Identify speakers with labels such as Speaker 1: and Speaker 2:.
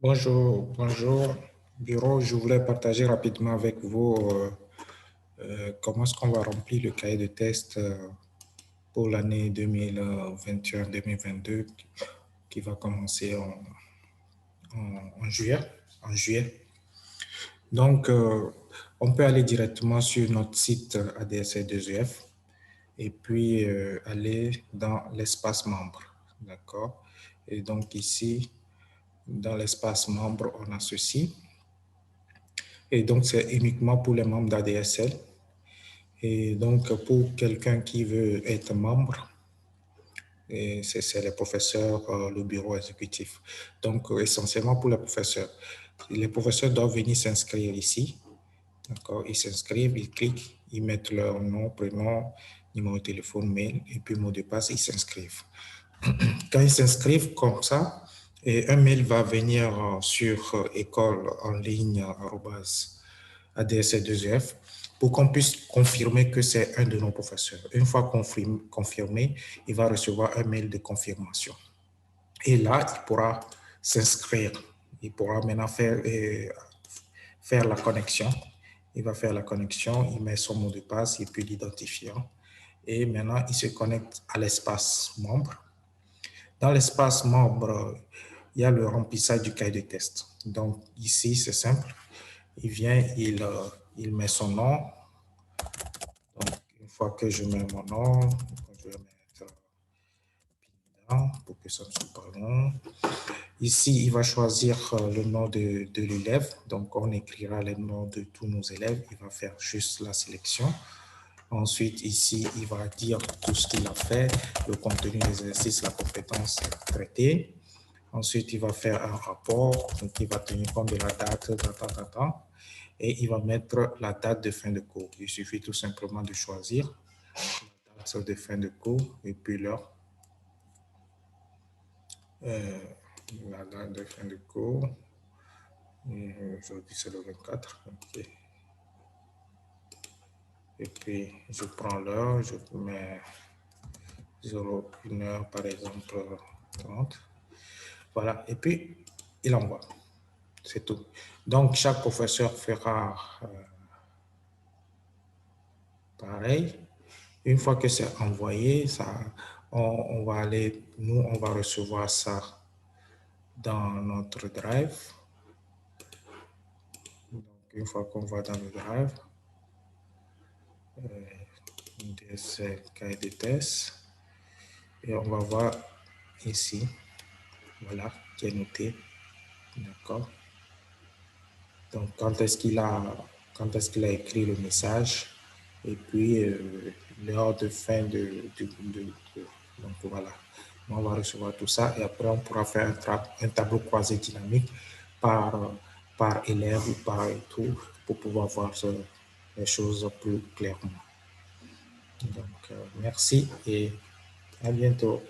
Speaker 1: Bonjour, bonjour, bureau. Je voulais partager rapidement avec vous comment est-ce qu'on va remplir le cahier de test pour l'année 2021-2022 qui va commencer en juillet. En juillet. Donc, on peut aller directement sur notre site ADSL2EF et puis aller dans l'espace membre. D'accord? Et donc ici, dans l'espace membre, on a ceci. Et donc, c'est uniquement pour les membres d'ADSL. Et donc, pour quelqu'un qui veut être membre, c'est les professeurs, le bureau exécutif. Donc, essentiellement pour les professeurs doivent venir s'inscrire ici. D'accord? Ils s'inscrivent, ils cliquent, ils mettent leur nom, prénom, numéro de téléphone, mail, et puis mot de passe, ils s'inscrivent. Quand ils s'inscrivent comme ça, et un mail va venir sur école en ligne ADSL2EF pour qu'on puisse confirmer que c'est un de nos professeurs. Une fois confirmé, il va recevoir un mail de confirmation. Et là, il pourra s'inscrire. Il pourra maintenant faire la connexion. Il va faire la connexion, il met son mot de passe et puis l'identifiant. Et maintenant, il se connecte à l'espace membre. Dans l'espace membre, il y a le remplissage du cahier de test. Donc ici, c'est simple. Il vient, il met son nom. Donc, une fois que je mets mon nom, je vais mettre Pineda pour que ça ne soit pas long. Ici, il va choisir le nom de l'élève. Donc, on écrira les noms de tous nos élèves. Il va faire juste la sélection. Ensuite, ici, il va dire tout ce qu'il a fait, le contenu des exercices, la compétence traitée. Ensuite, il va faire un rapport, donc il va tenir compte de la date, et il va mettre la date de fin de cours. Il suffit tout simplement de choisir la date de fin de cours et puis l'heure. La date de fin de cours. Aujourd'hui, c'est le 24. Okay. Et puis, je prends l'heure, je mets 1 heure, par exemple, 30. Voilà, et puis, il envoie. C'est tout. Donc, chaque professeur fera pareil. Une fois que c'est envoyé, on va aller, nous, on va recevoir ça dans notre drive. Donc, une fois qu'on va dans le drive, c'est cahier de test, et on va voir ici, voilà, qui est noté, d'accord. Donc, quand est-ce qu'il a écrit le message, et puis l'heure de fin donc voilà. On va recevoir tout ça et après on pourra faire un tableau croisé dynamique par, par élève ou par tout pour pouvoir voir les choses plus clairement. Donc, merci et à bientôt.